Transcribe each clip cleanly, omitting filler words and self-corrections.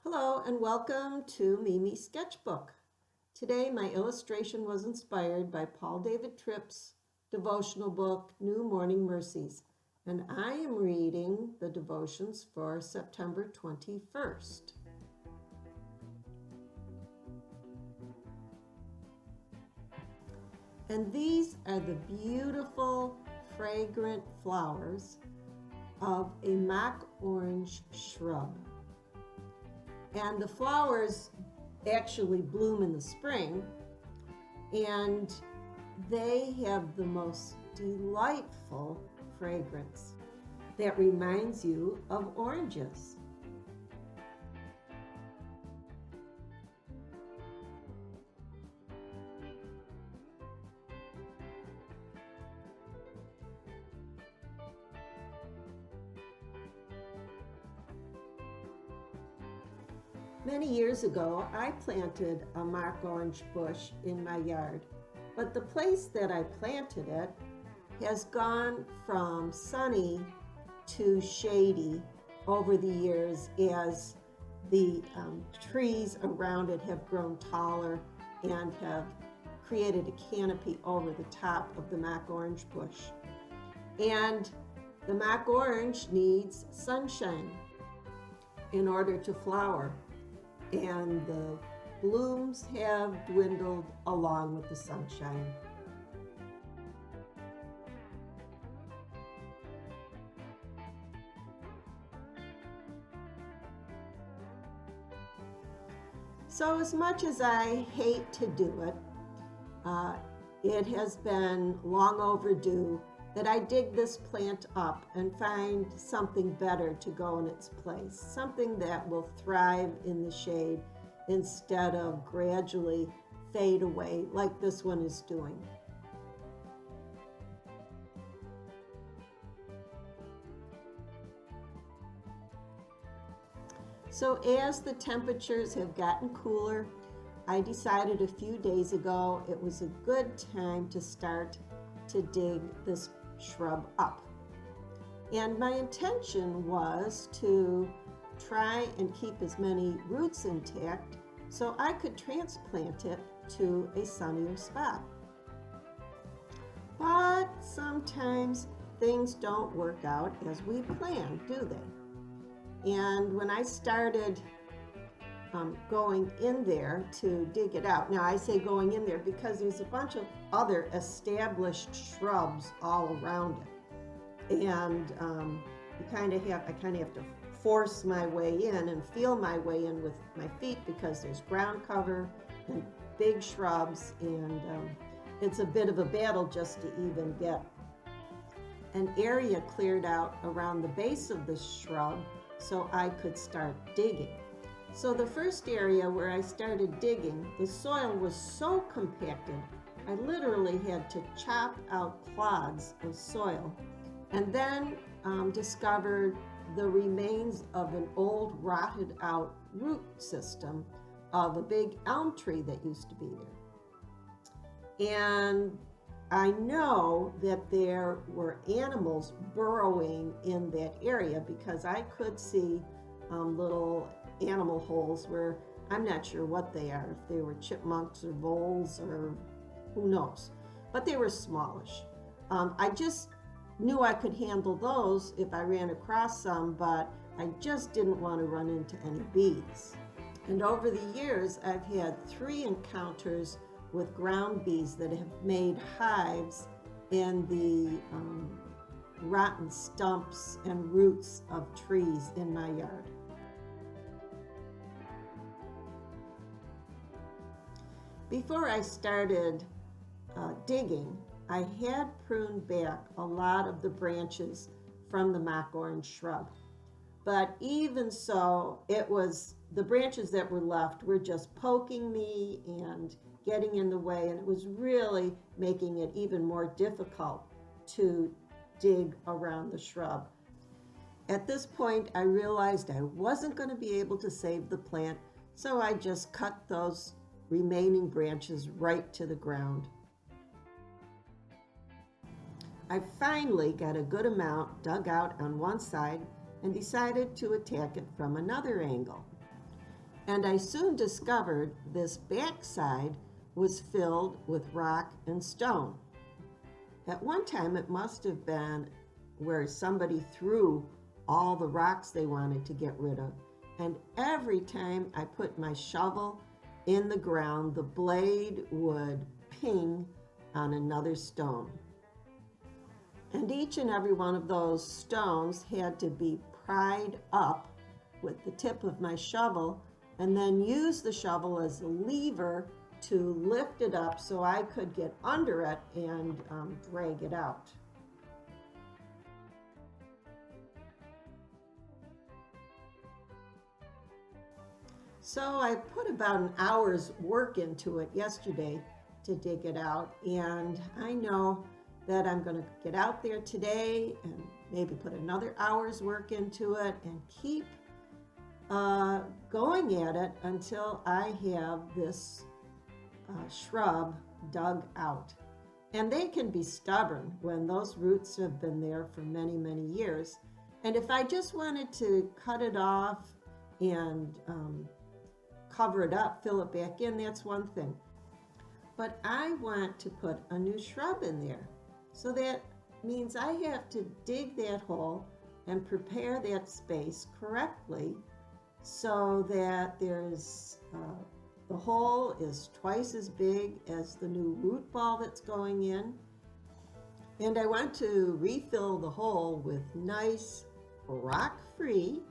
Hello and welcome to Mimi's Sketchbook. Today my illustration was inspired by Paul David Tripp's devotional book, New Morning Mercies, and I am reading the devotions for September 21st. And these are the beautiful, fragrant flowers of a mock orange shrub. And the flowers actually bloom in the spring, and they have the most delightful fragrance that reminds you of oranges. Many years ago, I planted a mock orange bush in my yard, but the place that I planted it has gone from sunny to shady over the years as the trees around it have grown taller and have created a canopy over the top of the mock orange bush. And the mock orange needs sunshine in order to flower. And the blooms have dwindled along with the sunshine. So as much as I hate to do it, it has been long overdue that I dig this plant up and find something better to go in its place, something that will thrive in the shade instead of gradually fade away like this one is doing. So as the temperatures have gotten cooler, I decided a few days ago it was a good time to start to dig this shrub up. And my intention was to try and keep as many roots intact so I could transplant it to a sunnier spot. But sometimes things don't work out as we plan, do they? And when I started going in there to dig it out. Now I say going in there because there's a bunch of other established shrubs all around it. And I kind of have to force my way in and feel my way in with my feet because there's ground cover and big shrubs, and it's a bit of a battle just to even get an area cleared out around the base of the shrub so I could start digging. So the first area where I started digging, the soil was so compacted, I literally had to chop out clods of soil, and then discovered the remains of an old rotted out root system of a big elm tree that used to be there. And I know that there were animals burrowing in that area because I could see little animal holes where I'm not sure what they are, if they were chipmunks or voles or who knows, but they were smallish. I just knew I could handle those if I ran across some, but I just didn't want to run into any bees. And over the years, I've had 3 encounters with ground bees that have made hives in the rotten stumps and roots of trees in my yard. Before I started digging, I had pruned back a lot of the branches from the mock orange shrub. But even so, the branches that were left were just poking me and getting in the way, and it was really making it even more difficult to dig around the shrub. At this point, I realized I wasn't going to be able to save the plant, so I just cut those remaining branches right to the ground. I finally got a good amount dug out on one side and decided to attack it from another angle. And I soon discovered this backside was filled with rock and stone. At one time, it must have been where somebody threw all the rocks they wanted to get rid of. And every time I put my shovel in the ground, the blade would ping on another stone. And each and every one of those stones had to be pried up with the tip of my shovel and then use the shovel as a lever to lift it up so I could get under it and drag it out. So I put about an hour's work into it yesterday to dig it out, and I know that I'm going to get out there today and maybe put another hour's work into it and keep going at it until I have this shrub dug out. And they can be stubborn when those roots have been there for many, many years. And if I just wanted to cut it off and cover it up, fill it back in, that's one thing. But I want to put a new shrub in there. So that means I have to dig that hole and prepare that space correctly so that there's the hole is twice as big as the new root ball that's going in. And I want to refill the hole with nice rock-free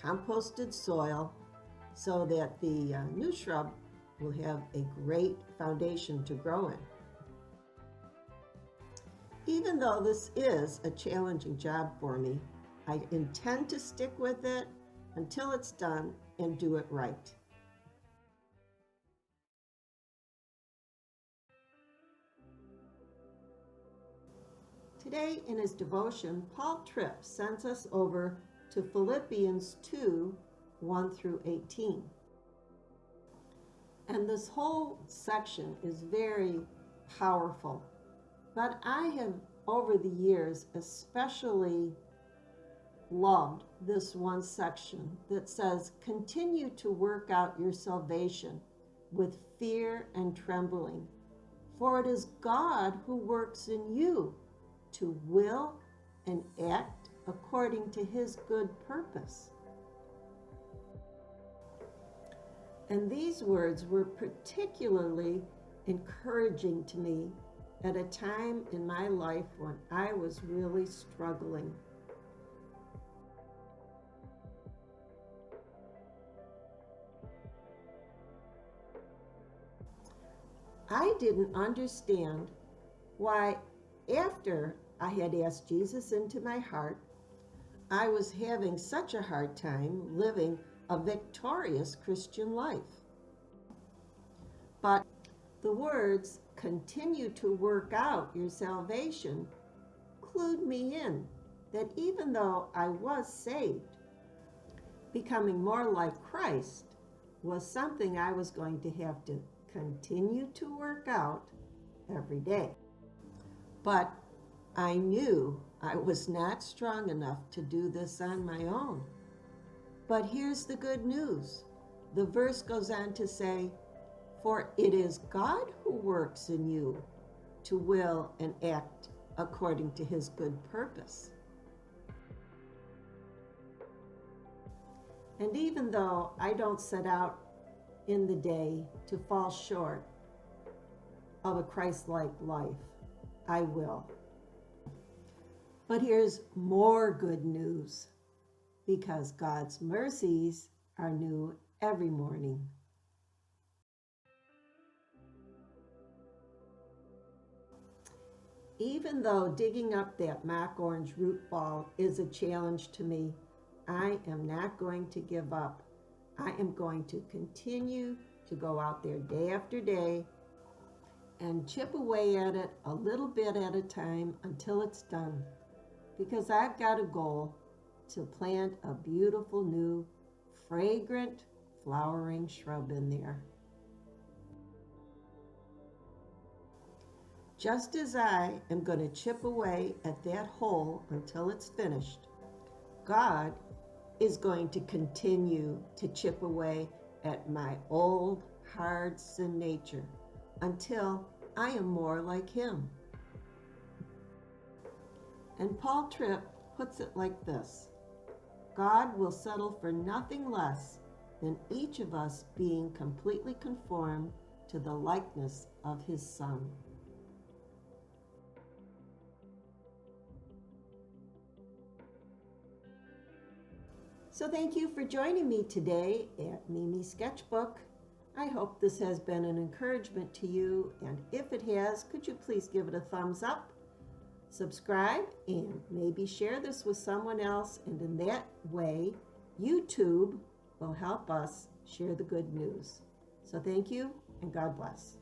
composted soil so that the new shrub will have a great foundation to grow in. Even though this is a challenging job for me, I intend to stick with it until it's done and do it right. Today in his devotion, Paul Tripp sends us over to Philippians 2, 1 through 18. And this whole section is very powerful. But I have, over the years, especially loved this one section that says, continue to work out your salvation with fear and trembling, for it is God who works in you to will and act according to his good purpose. And these words were particularly encouraging to me at a time in my life when I was really struggling. I didn't understand why, after I had asked Jesus into my heart, I was having such a hard time living a victorious Christian life. But the words, continue to work out your salvation, clued me in that even though I was saved, becoming more like Christ was something I was going to have to continue to work out every day. But I knew I was not strong enough to do this on my own. But here's the good news. The verse goes on to say, for it is God who works in you to will and act according to his good purpose. And even though I don't set out in the day to fall short of a Christ-like life, I will. But here's more good news, because God's mercies are new every morning. Even though digging up that mock orange root ball is a challenge to me, I am not going to give up. I am going to continue to go out there day after day and chip away at it a little bit at a time until it's done. Because I've got a goal to plant a beautiful new, fragrant, flowering shrub in there. Just as I am going to chip away at that hole until it's finished, God is going to continue to chip away at my old, hard sin nature until I am more like him. And Paul Tripp puts it like this: God will settle for nothing less than each of us being completely conformed to the likeness of his Son. So thank you for joining me today at Mimi's Sketchbook. I hope this has been an encouragement to you, and if it has, could you please give it a thumbs up, subscribe, and maybe share this with someone else, and in that way, YouTube will help us share the good news. So thank you, and God bless.